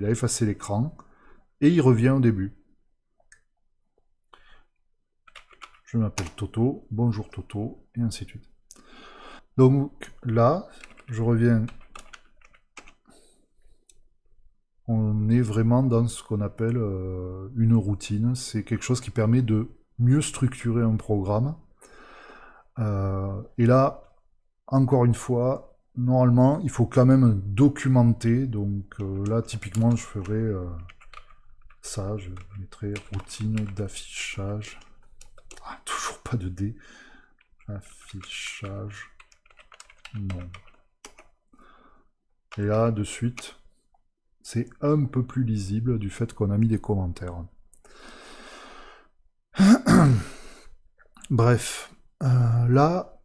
il a effacé l'écran, et il revient au début. Je m'appelle Toto, bonjour Toto, et ainsi de suite. Donc là, je reviens, on est vraiment dans ce qu'on appelle une routine. C'est quelque chose qui permet de mieux structurer un programme. Et là, encore une fois, normalement, il faut quand même documenter. Donc là, typiquement, je ferai ça, je mettrai routine d'affichage. Ah, toujours pas de D. Affichage. Non. Et là, de suite, c'est un peu plus lisible du fait qu'on a mis des commentaires. Bref, là,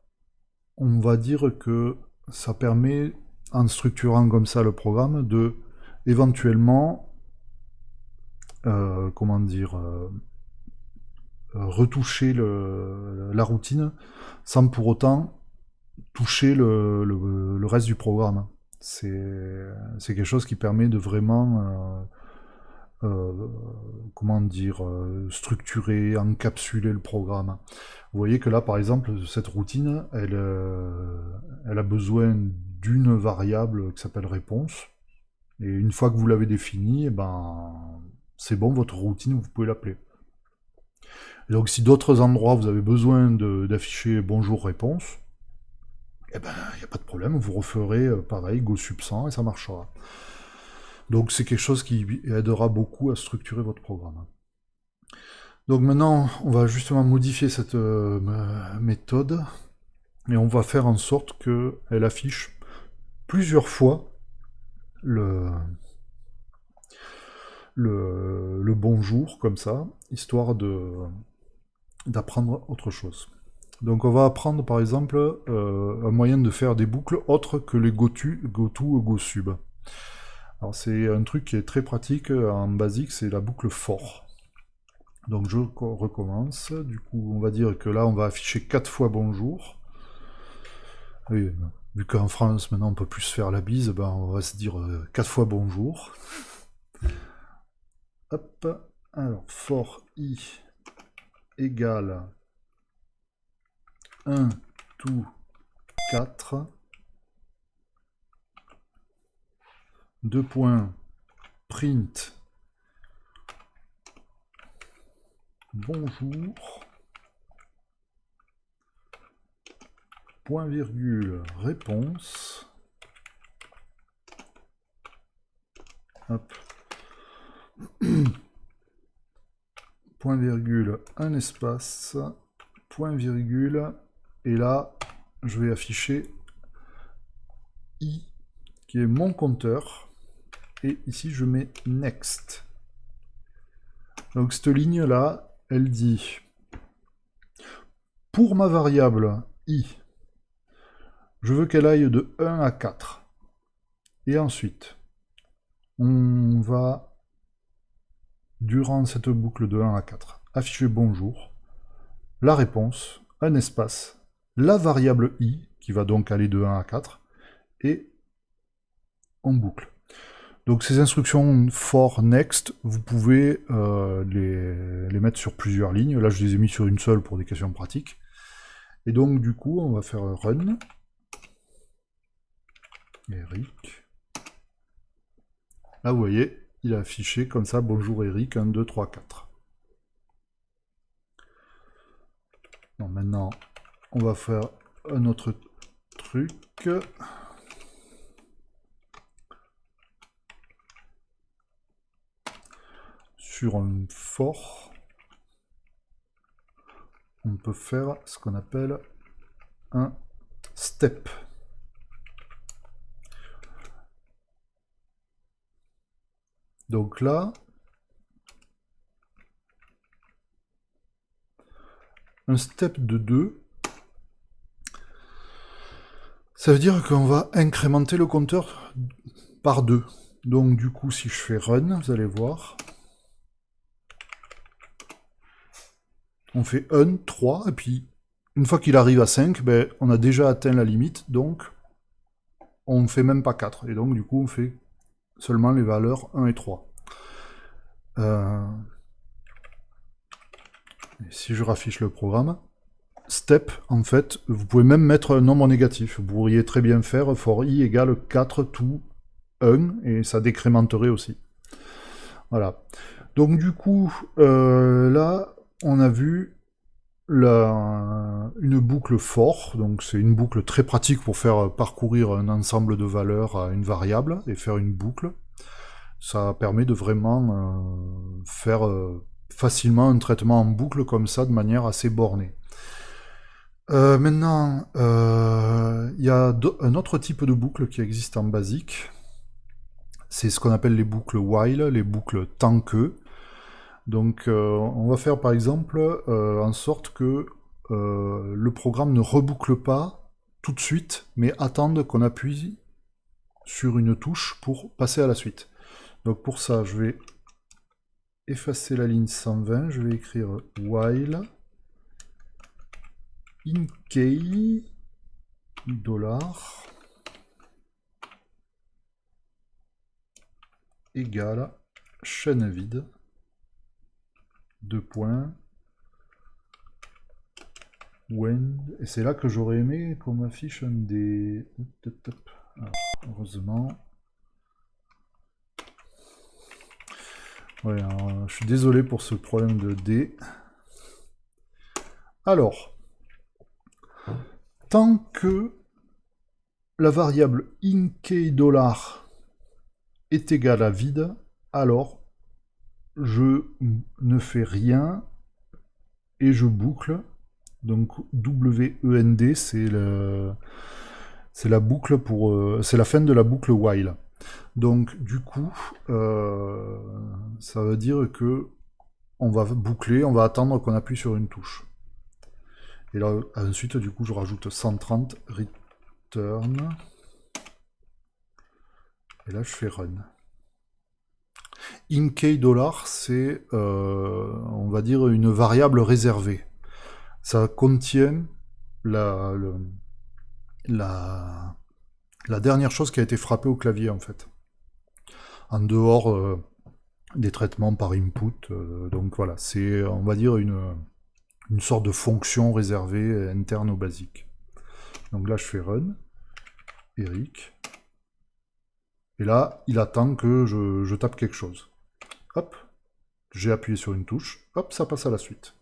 on va dire que ça permet, en structurant comme ça le programme, de éventuellement, comment dire, retoucher la routine sans pour autant toucher le reste du programme. C'est quelque chose qui permet de vraiment, comment dire, structurer, encapsuler le programme. Vous voyez que là, par exemple, cette routine, elle a besoin d'une variable qui s'appelle réponse. Et une fois que vous l'avez définie, eh ben, c'est bon, votre routine, vous pouvez l'appeler. Et donc, si d'autres endroits, vous avez besoin d'afficher bonjour réponse, eh ben, il n'y a pas de problème, vous referez pareil, go sub 100 et ça marchera. Donc, c'est quelque chose qui aidera beaucoup à structurer votre programme. Donc maintenant, on va justement modifier cette méthode et on va faire en sorte qu'elle affiche plusieurs fois le, le bonjour, comme ça, histoire d'apprendre autre chose. Donc on va apprendre par exemple un moyen de faire des boucles autres que les goto ou gosub. Alors c'est un truc qui est très pratique en basique, c'est la boucle for. Donc je recommence, du coup on va dire que là on va afficher 4 fois bonjour. Oui, vu qu'en France maintenant on peut plus se faire la bise, ben, on va se dire 4 fois bonjour. Hop, alors for i égale 1 to 4, 2 points, print bonjour, point virgule réponse, hop, point virgule un espace, point virgule, et là je vais afficher i qui est mon compteur, et ici je mets next. Donc cette ligne là, elle dit pour ma variable i, je veux qu'elle aille de 1 à 4. Et ensuite, on va, durant cette boucle de 1 à 4, afficher bonjour, la réponse, un espace, la variable i, qui va donc aller de 1 à 4, et on boucle. Donc ces instructions for next, vous pouvez les mettre sur plusieurs lignes. Là, je les ai mis sur une seule pour des questions pratiques. Et donc, du coup, on va faire run. Eric. Là, vous voyez, il a affiché comme ça, bonjour Eric, 1, 2, 3, 4. Bon, maintenant, on va faire un autre truc. Sur un for, on peut faire ce qu'on appelle un step. Donc là, un step de 2, ça veut dire qu'on va incrémenter le compteur par 2. Donc du coup, si je fais run, vous allez voir, on fait 1, 3, et puis une fois qu'il arrive à 5, ben, on a déjà atteint la limite, donc on ne fait même pas 4. Et donc du coup, on fait seulement les valeurs 1 et 3. Si je raffiche le programme, step, en fait, vous pouvez même mettre un nombre négatif. Vous pourriez très bien faire for i égale 4 to 1, et ça décrémenterait aussi. Voilà. Donc du coup, là, on a vu une boucle for, donc c'est une boucle très pratique pour faire parcourir un ensemble de valeurs à une variable et faire une boucle. Ça permet de vraiment faire facilement un traitement en boucle comme ça de manière assez bornée. Maintenant, il y a un autre type de boucle qui existe en basique. C'est ce qu'on appelle les boucles while, les boucles tant que. Donc on va faire par exemple en sorte que le programme ne reboucle pas tout de suite, mais attende qu'on appuie sur une touche pour passer à la suite. Donc pour ça, je vais effacer la ligne 120, je vais écrire while in key $ égale chaîne vide, deux points, when, et c'est là que j'aurais aimé qu'on m'affiche un des... Alors, heureusement. Ouais, alors, je suis désolé pour ce problème de D. Alors, tant que la variable InKey$ est égale à vide, alors je ne fais rien et je boucle. Donc WEND, c'est la boucle pour, c'est la fin de la boucle while. Donc du coup, ça veut dire que on va boucler, on va attendre qu'on appuie sur une touche. Et là, ensuite, du coup, je rajoute 130 return. Et là, je fais run. InKey$, c'est, on va dire, une variable réservée. Ça contient la dernière chose qui a été frappée au clavier, en fait. En dehors des traitements par input. Donc voilà, c'est, on va dire, une sorte de fonction réservée interne au basique. Donc là, je fais run. Eric. Et là, il attend que je tape quelque chose. Hop, j'ai appuyé sur une touche. Hop, ça passe à la suite.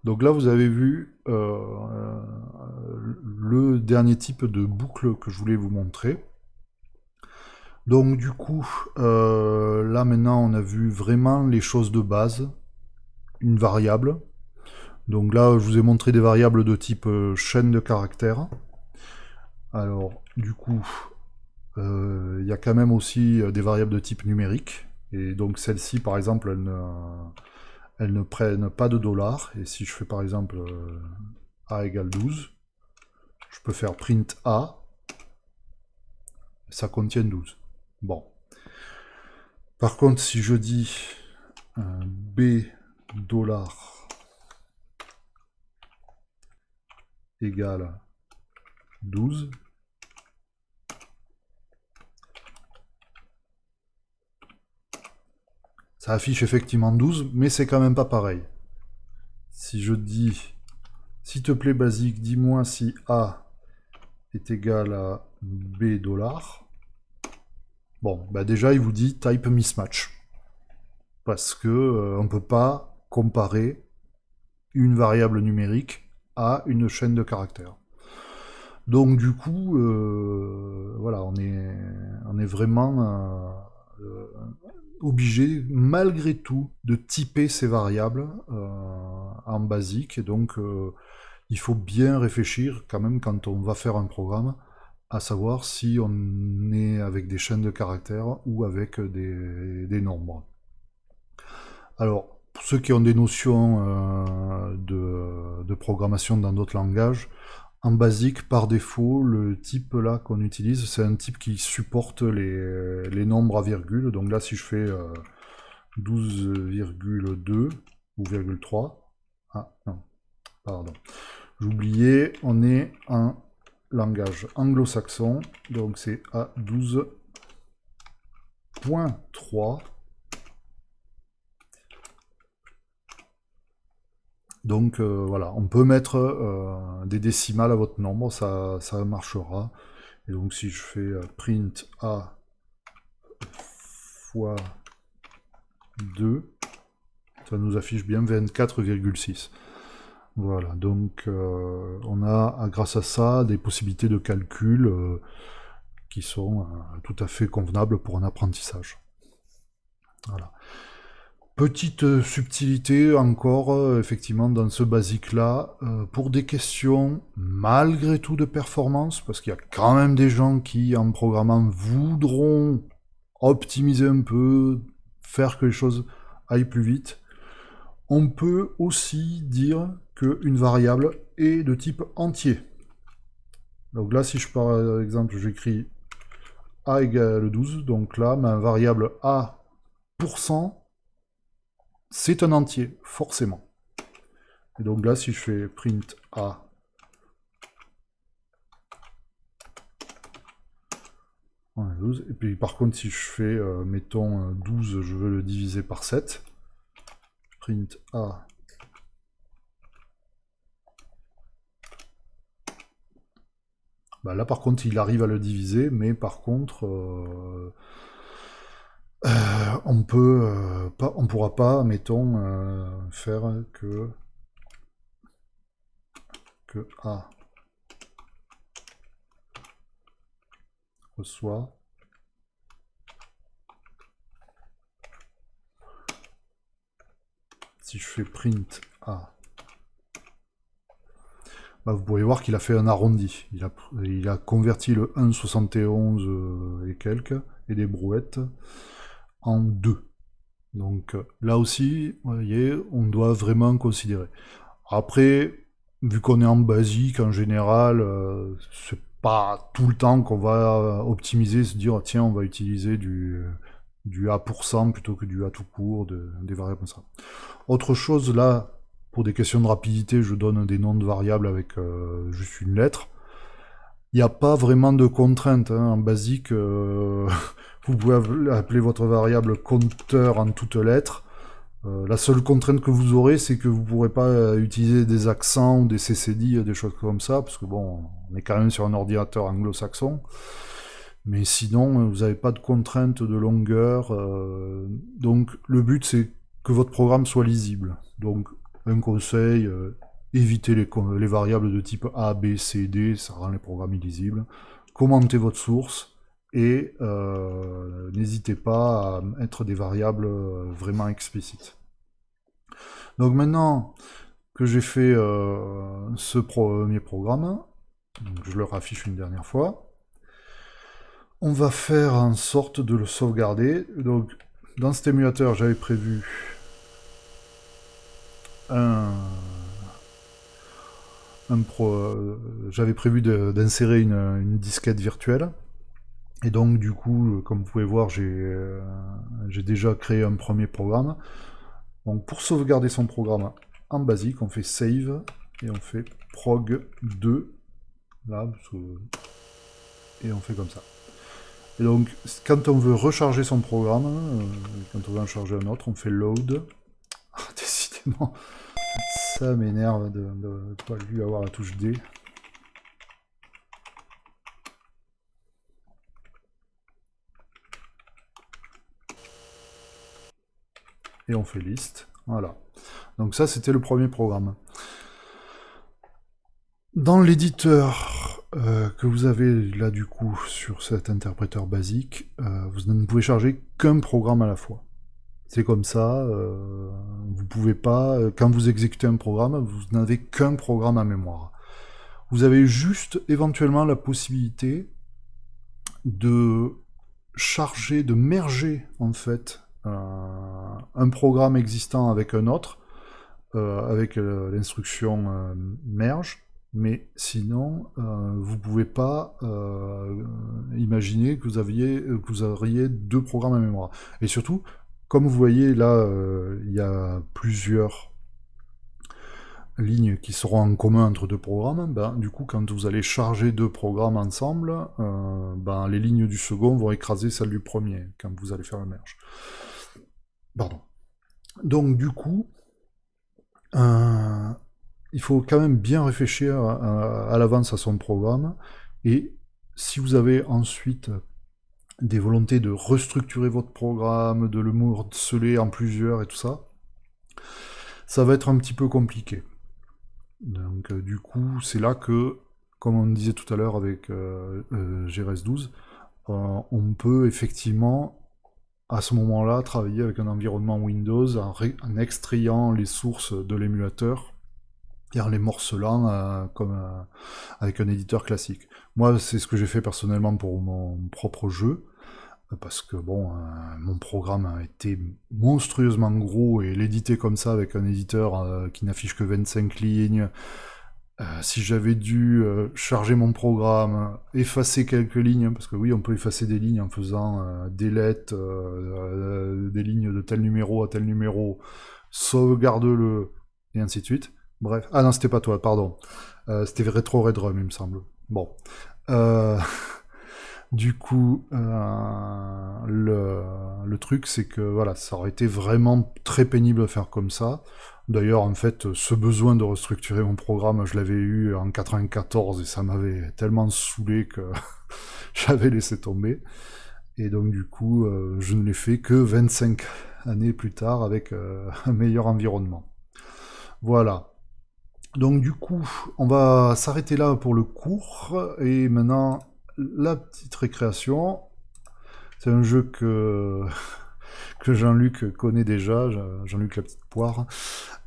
Donc là, vous avez vu le dernier type de boucle que je voulais vous montrer. Donc du coup, là maintenant, on a vu vraiment les choses de base. Une variable. Donc là, je vous ai montré des variables de type chaîne de caractères. Alors, du coup, il y a quand même aussi des variables de type numérique. Et donc celles-ci, par exemple, elles ne prennent pas de $. Et si je fais par exemple A égale 12, je peux faire print A, ça contient 12. Bon. Par contre, si je dis B$ égale 12, ça affiche effectivement 12, mais c'est quand même pas pareil. Si je dis, s'il te plaît basique, dis-moi si A est égal à B$. Bon, bah déjà il vous dit type mismatch. Parce que on ne peut pas comparer une variable numérique à une chaîne de caractères. Donc du coup, voilà, on est vraiment obligé, malgré tout, de typer ces variables en basique. Et donc, il faut bien réfléchir quand même quand on va faire un programme, à savoir si on est avec des chaînes de caractères ou avec des nombres. Alors, pour ceux qui ont des notions de programmation dans d'autres langages, en basique, par défaut, le type là qu'on utilise, c'est un type qui supporte les nombres à virgule. Donc là, si je fais 12,2 ou 0,3, ah non, pardon, j'oubliais, on est en langage anglo-saxon, donc c'est A12 point 3. Donc voilà, on peut mettre des décimales à votre nombre, ça marchera. Et donc si je fais print A fois 2, ça nous affiche bien 24,6. Voilà, donc on a grâce à ça des possibilités de calcul qui sont tout à fait convenables pour un apprentissage. Voilà. Petite subtilité encore, effectivement, dans ce basique-là, pour des questions malgré tout de performance, parce qu'il y a quand même des gens qui, en programmant, voudront optimiser un peu, faire que les choses aillent plus vite. On peut aussi dire qu'une variable est de type entier. Donc là, si je par exemple, j'écris A égale 12, donc là, ma variable A %, c'est un entier, forcément. Et donc là, si je fais print A, voilà, 12, et puis par contre, si je fais, mettons, 12, je veux le diviser par 7, print A, bah là par contre, il arrive à le diviser, mais par contre, on pourra pas, mettons, faire que A reçoit si je fais print A, bah vous pouvez voir qu'il a fait un arrondi. Il a converti le 1,71 et quelques, et des brouettes, en 2. Donc là aussi, vous voyez, on doit vraiment considérer. Après, vu qu'on est en basique, en général, c'est pas tout le temps qu'on va optimiser, se dire, tiens, on va utiliser du A% plutôt que du A tout court, des variables comme ça. Autre chose, là, pour des questions de rapidité, je donne des noms de variables avec juste une lettre. Il n'y a pas vraiment de contrainte, hein. En basique, vous pouvez appeler votre variable compteur en toutes lettres. La seule contrainte que vous aurez, c'est que vous ne pourrez pas utiliser des accents ou des CCD, des choses comme ça, parce que bon, on est quand même sur un ordinateur anglo-saxon. Mais sinon, vous n'avez pas de contrainte de longueur. Donc le but, c'est que votre programme soit lisible. Donc un conseil, évitez les variables de type A, B, C, D, ça rend les programmes illisibles. Commentez votre source et n'hésitez pas à mettre des variables vraiment explicites. Donc maintenant que j'ai fait ce premier programme, donc je le raffiche une dernière fois, on va faire en sorte de le sauvegarder. Donc dans cet émulateur, j'avais prévu j'avais prévu d'insérer une disquette virtuelle. Et donc du coup, comme vous pouvez voir, j'ai déjà créé un premier programme. Donc pour sauvegarder son programme en basique, on fait save et on fait prog 2 là, et on fait comme ça. Et donc quand on veut recharger son programme, quand on veut en charger un autre, on fait load. Décidément, ça m'énerve de ne pas lui avoir la touche D. Et on fait list. Voilà. Donc ça, c'était le premier programme. Dans l'éditeur que vous avez là du coup sur cet interpréteur basique, vous ne pouvez charger qu'un programme à la fois. C'est comme ça, vous pouvez pas, quand vous exécutez un programme, vous n'avez qu'un programme à mémoire. Vous avez juste éventuellement la possibilité de charger, de merger en fait un programme existant avec un autre, avec l'instruction merge, mais sinon vous pouvez pas imaginer que vous auriez deux programmes à mémoire. Et surtout, comme vous voyez là, il y a plusieurs lignes qui seront en commun entre deux programmes, ben, du coup, quand vous allez charger deux programmes ensemble, ben, les lignes du second vont écraser celles du premier quand vous allez faire le merge. Pardon. Donc, du coup, il faut quand même bien réfléchir à l'avance à son programme. Et si vous avez ensuite des volontés de restructurer votre programme, de le morceler en plusieurs et tout ça, ça va être un petit peu compliqué. Donc du coup, c'est là que, comme on disait tout à l'heure avec GRS12, on peut effectivement, à ce moment-là, travailler avec un environnement Windows en extrayant les sources de l'émulateur et en les morcelant comme avec un éditeur classique. Moi, c'est ce que j'ai fait personnellement pour mon propre jeu, parce que bon, mon programme a été monstrueusement gros, et l'éditer comme ça avec un éditeur qui n'affiche que 25 lignes, si j'avais dû charger mon programme, effacer quelques lignes, parce que oui, on peut effacer des lignes en faisant delete des lignes de tel numéro à tel numéro, sauvegarde-le, et ainsi de suite. Bref. Ah non, c'était pas toi, pardon. C'était Retro Redrum, il me semble. Bon. Euh, Du coup, le truc, c'est que voilà, ça aurait été vraiment très pénible de faire comme ça. D'ailleurs, en fait, ce besoin de restructurer mon programme, je l'avais eu en 94 et ça m'avait tellement saoulé que j'avais laissé tomber. Et donc, du coup, je ne l'ai fait que 25 années plus tard avec un meilleur environnement. Voilà. Donc du coup, on va s'arrêter là pour le cours. Et maintenant, la petite récréation. C'est un jeu que Jean-Luc connaît déjà, Jean-Luc la petite poire.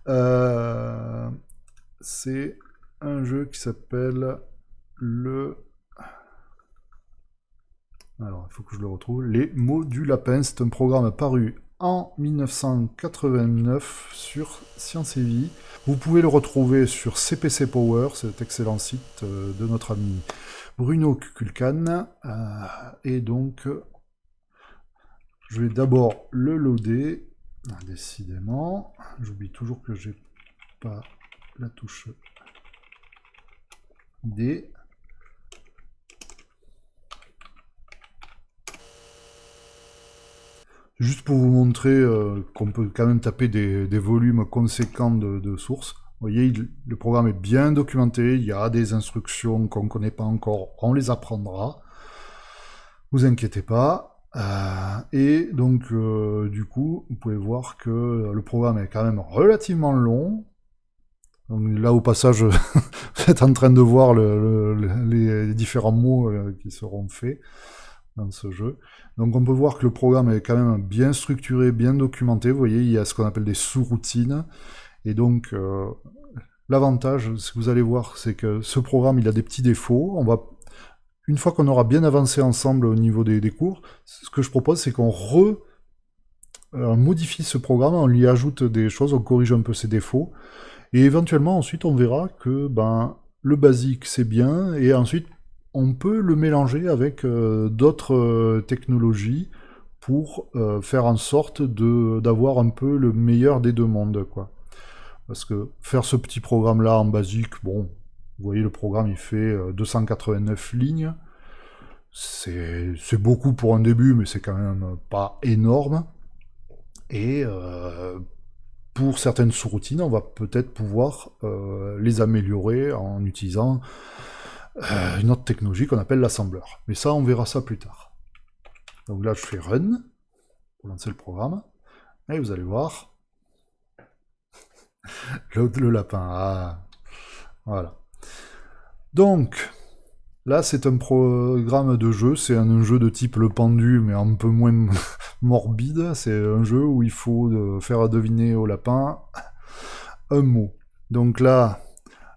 Euh, c'est un jeu qui s'appelle le... Alors, il faut que je le retrouve. Les mots du lapin. C'est un programme paru en 1989 sur Science et Vie. Vous pouvez le retrouver sur CPC Power, cet excellent site de notre ami Bruno Kukulkan. Et donc, je vais d'abord le loader. Ah, décidément, j'oublie toujours que j'ai pas la touche D. Juste pour vous montrer qu'on peut quand même taper des volumes conséquents de sources. Vous voyez, le programme est bien documenté, il y a des instructions qu'on ne connaît pas encore, on les apprendra. Vous inquiétez pas. Et donc, du coup, vous pouvez voir que le programme est quand même relativement long. Donc là, au passage, vous êtes en train de voir les différents mots qui seront faits dans ce jeu. Donc on peut voir que le programme est quand même bien structuré, bien documenté. Vous voyez, il y a ce qu'on appelle des sous-routines. Et donc, l'avantage, ce que vous allez voir, c'est que ce programme, il a des petits défauts. Une fois qu'on aura bien avancé ensemble au niveau des cours, ce que je propose, c'est qu'on modifie ce programme, on lui ajoute des choses, on corrige un peu ses défauts. Et éventuellement, ensuite, on verra que le basique, c'est bien, et ensuite, on peut le mélanger avec d'autres technologies pour faire en sorte d'avoir un peu le meilleur des deux mondes, quoi. Parce que faire ce petit programme-là en basique, bon, vous voyez, le programme, il fait 289 lignes. C'est beaucoup pour un début, mais c'est quand même pas énorme. Et pour certaines sous-routines, on va peut-être pouvoir les améliorer en utilisant une autre technologie qu'on appelle l'assembleur. Mais ça, on verra ça plus tard. Donc là, je fais Run pour lancer le programme. Et vous allez voir le lapin. Ah, voilà. Donc, là, c'est un programme de jeu. C'est un jeu de type Le Pendu, mais un peu moins morbide. C'est un jeu où il faut faire deviner au lapin un mot. Donc là,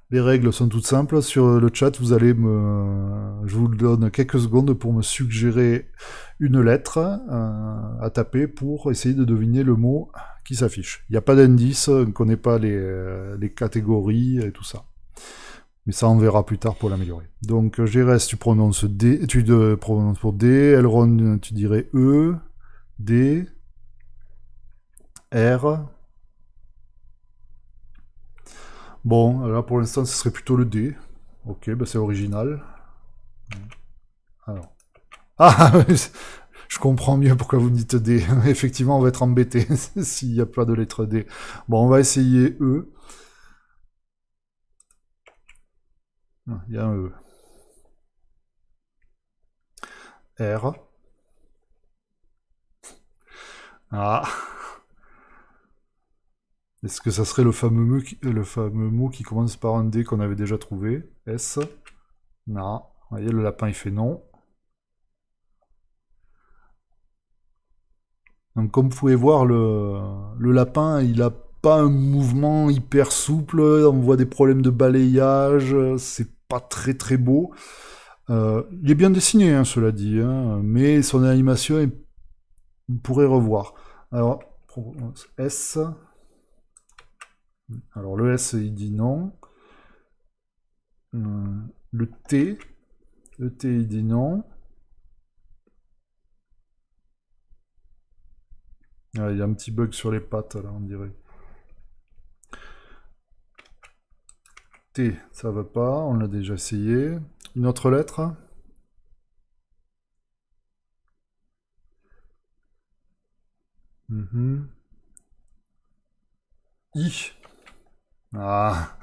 les règles sont toutes simples. Sur le chat, je vous donne quelques secondes pour me suggérer une lettre à taper pour essayer de deviner le mot qui s'affiche. Il n'y a pas d'indice, on ne connaît pas les catégories et tout ça. Mais ça, on verra plus tard pour l'améliorer. Donc, GRS, tu prononces D, prononces pour D. Elron, tu dirais E, D, R. Bon, là pour l'instant, ce serait plutôt le D. Ok, bah c'est original. Alors. Ah, je comprends mieux pourquoi vous dites D. Effectivement, on va être embêté s'il n'y a pas de lettre D. Bon, on va essayer E. Il y a un E. R. Ah. Est-ce que ça serait le fameux mot qui commence par un D qu'on avait déjà trouvé? S. Non. Vous voyez, le lapin, il fait non. Donc, comme vous pouvez voir, le lapin, il a pas un mouvement hyper souple. On voit des problèmes de balayage. C'est pas très très beau. Il est bien dessiné, hein, cela dit, hein, mais son animation, on pourrait revoir. Alors, S. Alors, le S, il dit non. Le T. Le T, il dit non. Ah, il y a un petit bug sur les pattes, là, on dirait. T, ça va pas, on l'a déjà essayé. Une autre lettre? Mhm. I. Ah.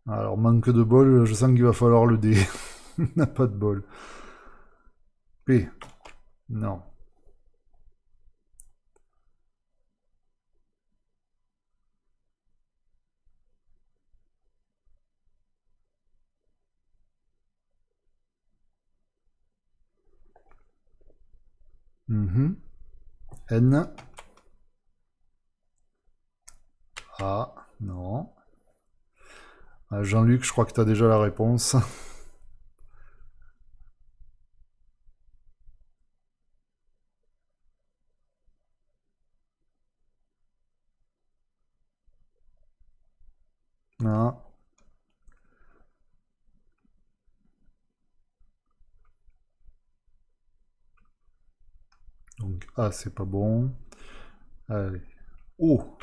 Alors, manque de bol, je sens qu'il va falloir le D. On n'a pas de bol. P. Non. Mhm. N. A. Non. Ah, Jean-Luc, je crois que tu as déjà la réponse. Non. Donc A, c'est pas bon. Allez. O.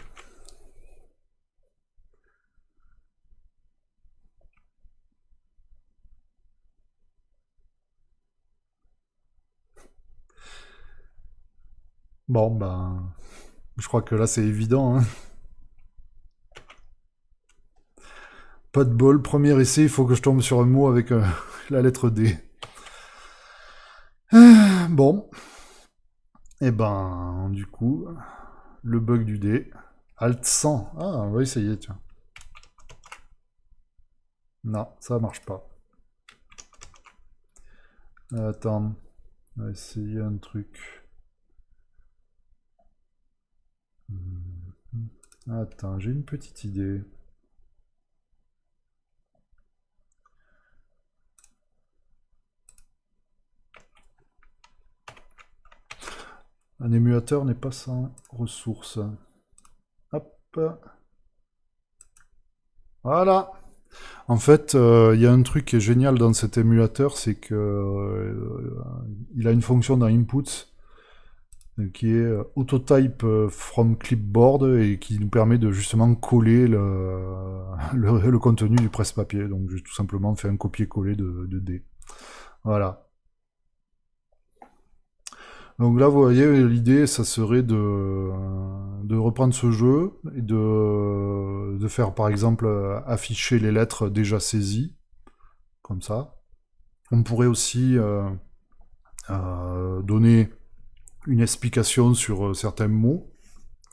Bon, ben, je crois que là, c'est évident, hein. Pas de bol, premier essai, il faut que je tombe sur un mot avec la lettre D. Bon, et ben, du coup, le bug du D. Alt 100. Ah, on va essayer, tiens. Non, ça marche pas. Attends, on va essayer un truc. Attends, j'ai une petite idée. Un émulateur n'est pas sans ressources. Hop. Voilà. En fait, il y a un truc qui est génial dans cet émulateur, c'est que il a une fonction dans Inputs qui est autotype from clipboard et qui nous permet de justement coller le contenu du presse-papier. Donc j'ai tout simplement fait un copier-coller de D. Voilà. Donc là, vous voyez, l'idée, ça serait de reprendre ce jeu et de faire, par exemple, afficher les lettres déjà saisies, comme ça. On pourrait aussi donner une explication sur certains mots,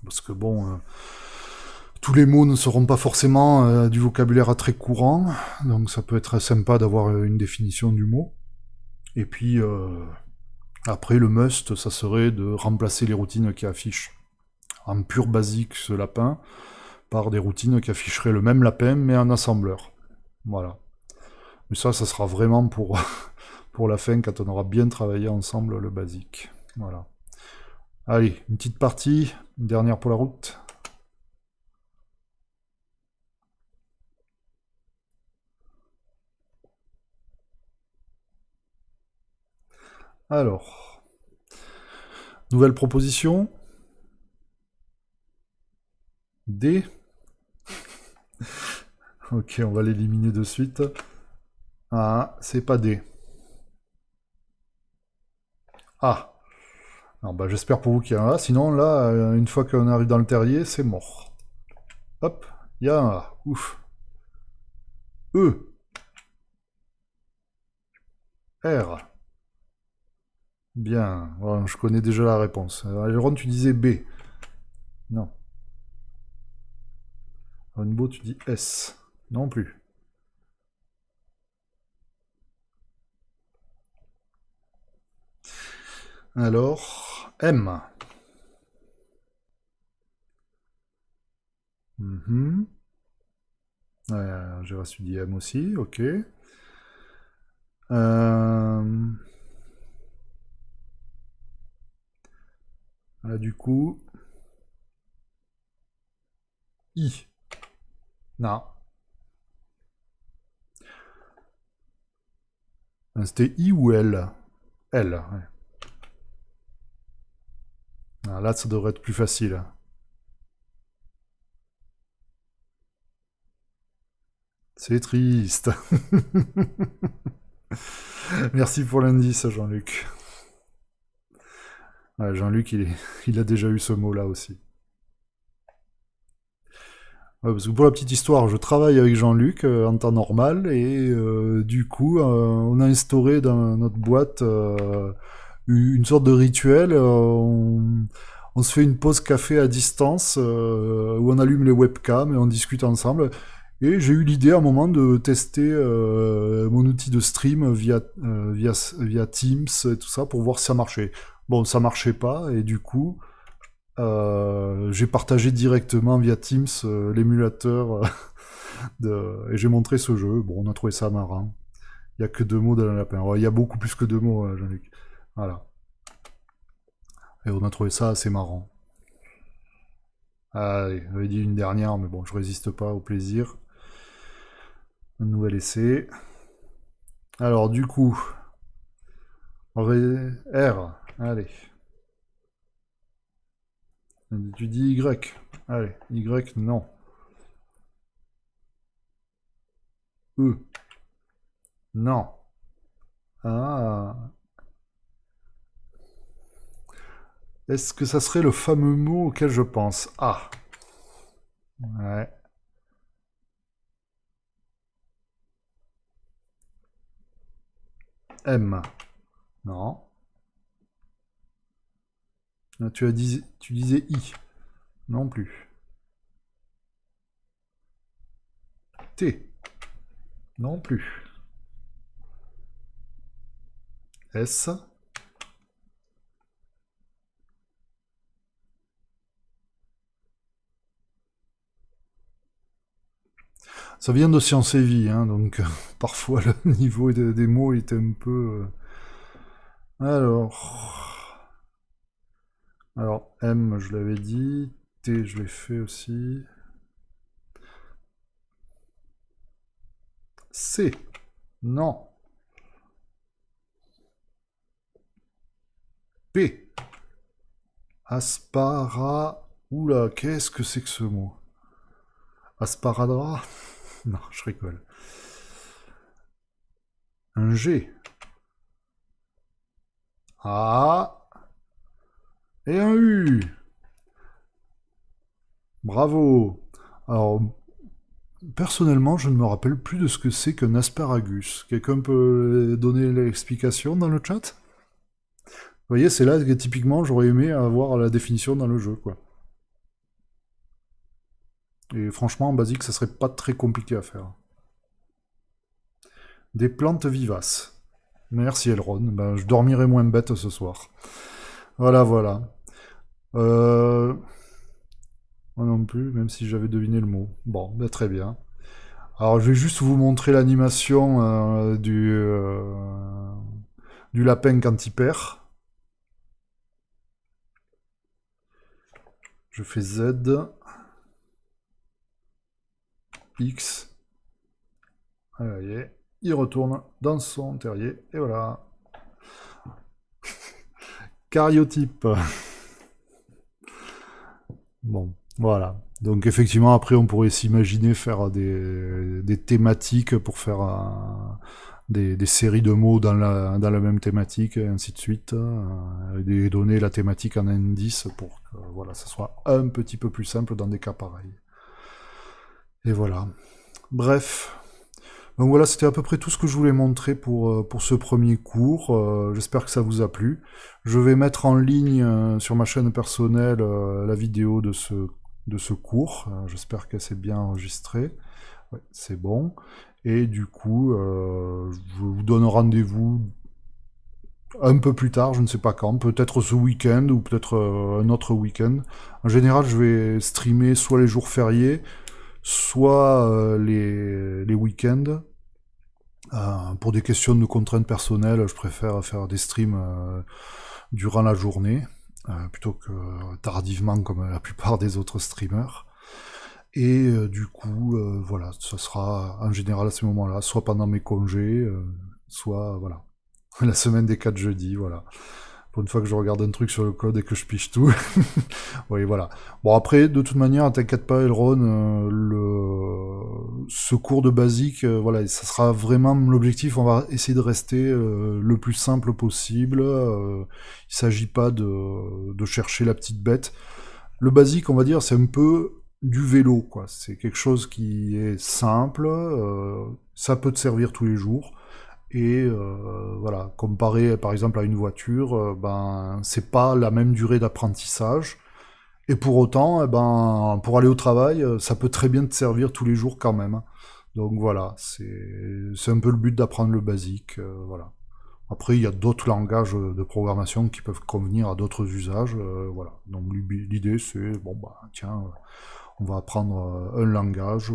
parce que bon, tous les mots ne seront pas forcément du vocabulaire très courant, donc ça peut être sympa d'avoir une définition du mot. Et puis, après, le must, ça serait de remplacer les routines qui affichent en pur basique ce lapin par des routines qui afficheraient le même lapin mais en assembleur. Voilà. Mais ça sera vraiment pour, pour la fin quand on aura bien travaillé ensemble le basique. Voilà. Allez, une petite partie, une dernière pour la route. Alors, nouvelle proposition. D. Ok, on va l'éliminer de suite. Ah, c'est pas D. Ah. Alors, bah, j'espère pour vous qu'il y a un A. Sinon, là, une fois qu'on arrive dans le terrier, c'est mort. Hop, il y a un A. Ouf. E. R. Bien. Voilà, je connais déjà la réponse. Ron, tu disais B. Non. Ronbo, tu dis S. Non plus. Alors, M. Mhm. J'ai reçu dit M aussi, ok. Euh, Là, du coup, I. Non. C'était I ou L? L, ouais. Ah, là, ça devrait être plus facile. C'est triste. Merci pour l'indice, Jean-Luc. Ouais, Jean-Luc, il a déjà eu ce mot-là aussi. Ouais, parce que pour la petite histoire, je travaille avec Jean-Luc en temps normal et du coup, on a instauré dans notre boîte une sorte de rituel. On se fait une pause café à distance où on allume les webcams et on discute ensemble. Et j'ai eu l'idée à un moment de tester mon outil de stream via Teams et tout ça pour voir si ça marchait. Bon, ça marchait pas et du coup, j'ai partagé directement via Teams l'émulateur et j'ai montré ce jeu. Bon, on a trouvé ça marrant. Il y a que 2 mots dans le lapin. Ouais, il y a beaucoup plus que 2 mots, Jean-Luc. Voilà. Et on a trouvé ça assez marrant. Allez, j'avais dit une dernière, mais bon, je résiste pas au plaisir. Un nouvel essai. Alors, du coup, R. Allez. Tu dis Y. Allez, Y, non. E. Non. Ah. Est-ce que ça serait le fameux mot auquel je pense? Ah. Ouais. M. Non. Tu disais I. Non plus. T. Non plus. S. Ça vient de Science et Vie, hein, donc parfois le niveau des mots est un peu. Alors. Alors, M, je l'avais dit. T, je l'ai fait aussi. C. Non. P. Aspara. Oula, qu'est-ce que c'est que ce mot? Asparadrap? Non, je rigole. Un G. A. Et un U. Bravo. Alors, personnellement, je ne me rappelle plus de ce que c'est qu'un asparagus. Quelqu'un peut donner l'explication dans le chat? Vous voyez, c'est là que typiquement j'aurais aimé avoir la définition dans le jeu, quoi. Et franchement, en basique, ça serait pas très compliqué à faire. Des plantes vivaces. Merci Elron. Ben, je dormirai moins bête ce soir. Voilà, voilà. Euh... Moi non plus, même si j'avais deviné le mot. Bon, ben, très bien. Alors, je vais juste vous montrer l'animation du lapin quand il perd. Je fais Z, X. Allez, il retourne dans son terrier. Et voilà. Cariotype. Bon, voilà. Donc effectivement, après, on pourrait s'imaginer faire des thématiques pour faire des séries de mots dans la même thématique, et ainsi de suite, et donner la thématique en indice pour que voilà, ça soit un petit peu plus simple dans des cas pareils. Et voilà. Bref. Donc voilà, c'était à peu près tout ce que je voulais montrer pour ce premier cours. J'espère que ça vous a plu. Je vais mettre en ligne sur ma chaîne personnelle la vidéo de ce cours. J'espère qu'elle s'est bien enregistrée. Ouais, c'est bon. Et du coup, je vous donne rendez-vous un peu plus tard, je ne sais pas quand, peut-être ce week-end ou peut-être un autre week-end. En général, je vais streamer soit les jours fériés, soit les week-ends. Pour des questions de contraintes personnelles, je préfère faire des streams durant la journée, plutôt que tardivement comme la plupart des autres streamers. Et du coup, voilà, ce sera en général à ce moment-là, soit pendant mes congés, soit voilà, la semaine des 4 jeudis, voilà. Pour une fois que je regarde un truc sur le code et que je pige tout. Oui, voilà. Bon, après, de toute manière, t'inquiète pas, Elron, ce cours de basique, voilà, ça sera vraiment l'objectif. On va essayer de rester le plus simple possible. Il s'agit pas de chercher la petite bête. Le basique, on va dire, c'est un peu du vélo, quoi. C'est quelque chose qui est simple, ça peut te servir tous les jours. Et voilà, comparé par exemple à une voiture, ben c'est pas la même durée d'apprentissage. Et pour autant, eh ben, pour aller au travail, ça peut très bien te servir tous les jours quand même. Donc voilà, c'est un peu le but d'apprendre le basique. Voilà. Après, il y a d'autres langages de programmation qui peuvent convenir à d'autres usages. Voilà. Donc l'idée, c'est bon bah tiens, on va apprendre un langage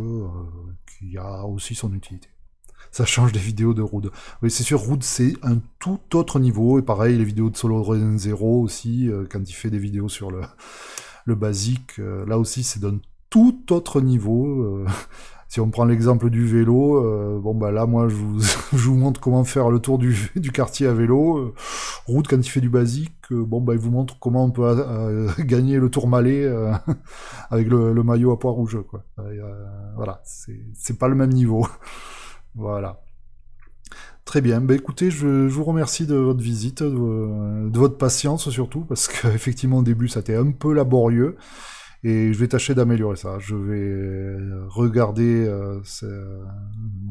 qui a aussi son utilité. Ça change des vidéos de Rood. Oui, c'est sûr, Rood, c'est un tout autre niveau. Et pareil, les vidéos de Solo Ren Zero aussi, quand il fait des vidéos sur le basique, là aussi, c'est d'un tout autre niveau. Si on prend l'exemple du vélo, bon bah là, moi, je vous montre comment faire le tour du quartier à vélo. Rood, quand il fait du basique, bon bah il vous montre comment on peut gagner le tour Malais avec le maillot à pois rouge, quoi. Voilà, c'est pas le même niveau. Voilà. Très bien. Bah, écoutez, je vous remercie de votre visite, de votre patience surtout, parce qu'effectivement au début ça a été un peu laborieux, et je vais tâcher d'améliorer ça. Je vais regarder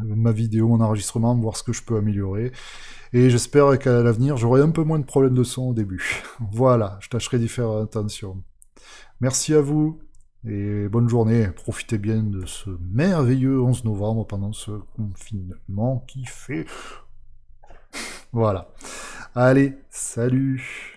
ma vidéo, mon enregistrement, voir ce que je peux améliorer, et j'espère qu'à l'avenir j'aurai un peu moins de problèmes de son au début. Voilà, je tâcherai d'y faire attention. Merci à vous. Et bonne journée, profitez bien de ce merveilleux 11 novembre pendant ce confinement qui fait... Voilà. Allez, salut.